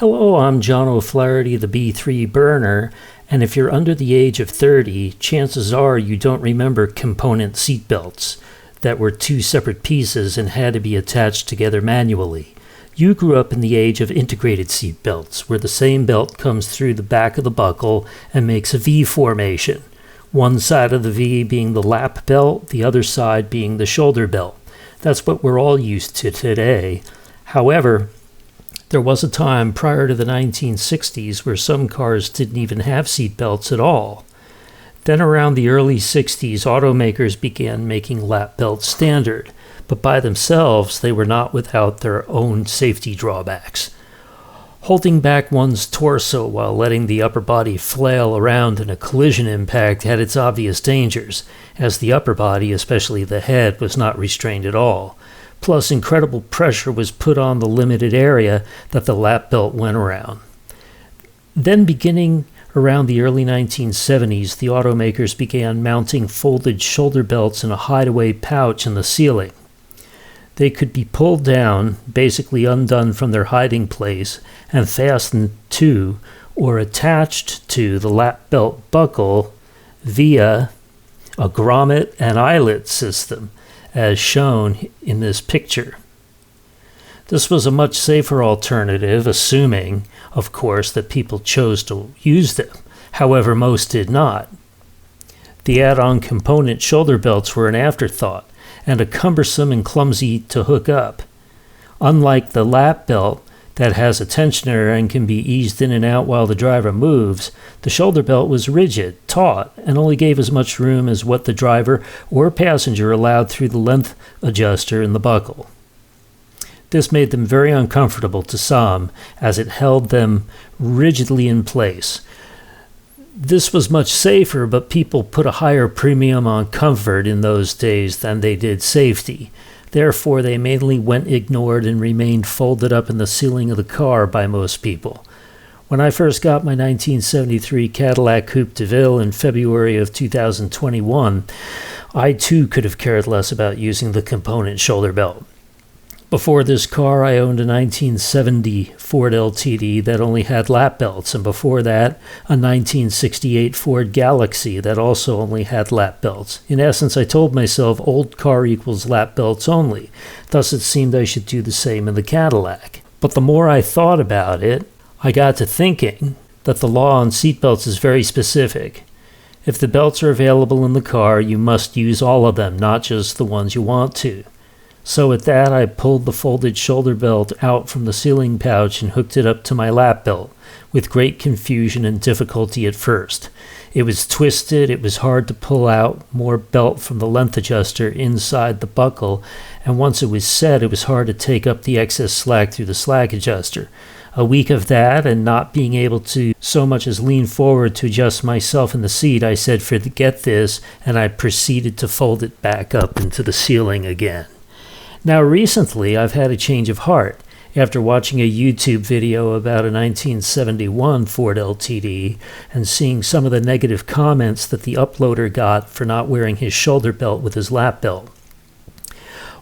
Hello, I'm John O'Flaherty, the B3 burner, and if you're under the age of 30, chances are you don't remember component seatbelts that were two separate pieces and had to be attached together manually. You grew up in the age of integrated seatbelts, where the same belt comes through the back of the buckle and makes a V formation, one side of the V being the lap belt, the other side being the shoulder belt. That's what we're all used to today. However, there was a time prior to the 1960s where some cars didn't even have seat belts at all. Then around the early 60s, automakers began making lap belts standard, but by themselves they were not without their own safety drawbacks. Holding back one's torso while letting the upper body flail around in a collision impact had its obvious dangers, as the upper body, especially the head, was not restrained at all. Plus, incredible pressure was put on the limited area that the lap belt went around. Then, beginning around the early 1970s, the automakers began mounting folded shoulder belts in a hideaway pouch in the ceiling. They could be pulled down, basically undone from their hiding place, and fastened to or attached to the lap belt buckle via a grommet and eyelet system, as shown in this picture. This was a much safer alternative, assuming, of course, that people chose to use them. However, most did not. The add-on component shoulder belts were an afterthought, and a cumbersome and clumsy to hook up. Unlike the lap belt that has a tensioner and can be eased in and out while the driver moves, the shoulder belt was rigid, taut, and only gave as much room as what the driver or passenger allowed through the length adjuster in the buckle. This made them very uncomfortable to some, as it held them rigidly in place. This was much safer, but people put a higher premium on comfort in those days than they did safety. Therefore, they mainly went ignored and remained folded up in the ceiling of the car by most people. When I first got my 1973 Cadillac Coupe de Ville in February of 2021, I too could have cared less about using the component shoulder belt. Before this car, I owned a 1970 Ford LTD that only had lap belts, and before that, a 1968 Ford Galaxy that also only had lap belts. In essence, I told myself old car equals lap belts only. Thus, it seemed I should do the same in the Cadillac. But the more I thought about it, I got to thinking that the law on seatbelts is very specific. If the belts are available in the car, you must use all of them, not just the ones you want to. So with that, I pulled the folded shoulder belt out from the ceiling pouch and hooked it up to my lap belt, with great confusion and difficulty at first. It was twisted, it was hard to pull out more belt from the length adjuster inside the buckle, and once it was set, it was hard to take up the excess slack through the slack adjuster. A week of that, and not being able to so much as lean forward to adjust myself in the seat, I said forget this, and I proceeded to fold it back up into the ceiling again. Now recently, I've had a change of heart. After watching a YouTube video about a 1971 Ford LTD and seeing some of the negative comments that the uploader got for not wearing his shoulder belt with his lap belt.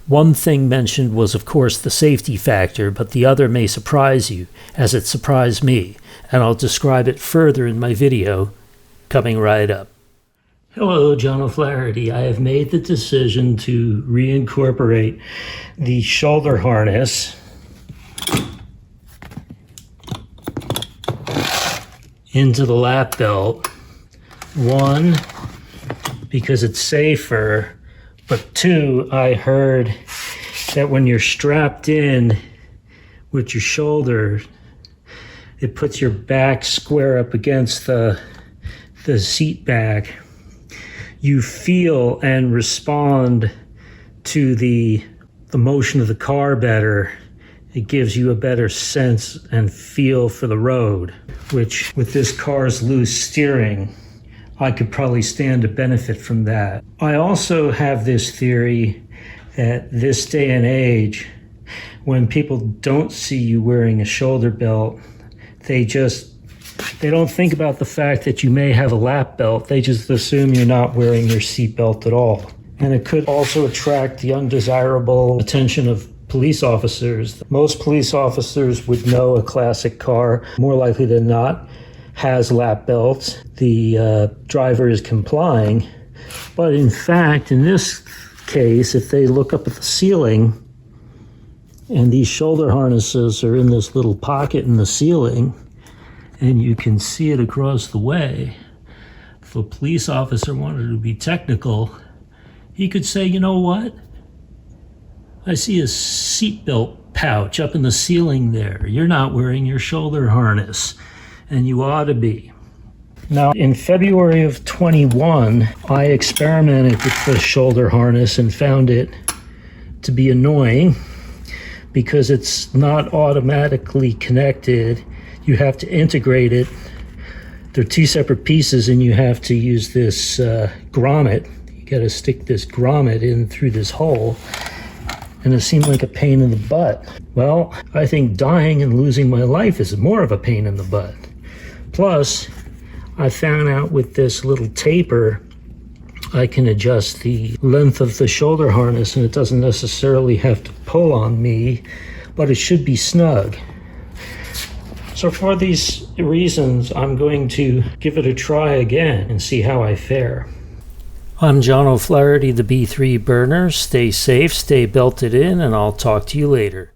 One thing mentioned was, of course, the safety factor, but the other may surprise you, as it surprised me, and I'll describe it further in my video coming right up. Hello, John O'Flaherty. I have made the decision to reincorporate the shoulder harness into the lap belt. One, because it's safer, but two, I heard that when you're strapped in with your shoulder, it puts your back square up against the seat back. You feel and respond to the motion of the car better. It gives you a better sense and feel for the road, which with this car's loose steering, I could probably stand to benefit from that. I also have this theory that this day and age, when people don't see you wearing a shoulder belt, they don't think about the fact that you may have a lap belt. They just assume you're not wearing your seat belt at all. And it could also attract the undesirable attention of police officers. Most police officers would know a classic car, more likely than not, has lap belts. The driver is complying. But in fact, in this case, if they look up at the ceiling, and these shoulder harnesses are in this little pocket in the ceiling, and you can see it across the way. If a police officer wanted to be technical, he could say, you know what? I see a seatbelt pouch up in the ceiling there. You're not wearing your shoulder harness, and you ought to be. Now, in February of 21, I experimented with the shoulder harness and found it to be annoying because it's not automatically connected. You have to integrate it. They're two separate pieces, and you have to use this grommet. You got to stick this grommet in through this hole, and it seemed like a pain in the butt. Well, I think dying and losing my life is more of a pain in the butt. Plus, I found out with this little taper, I can adjust the length of the shoulder harness, and it doesn't necessarily have to pull on me, but it should be snug. So for these reasons, I'm going to give it a try again and see how I fare. I'm John O'Flaherty, the B3 burner. Stay safe, stay belted in, and I'll talk to you later.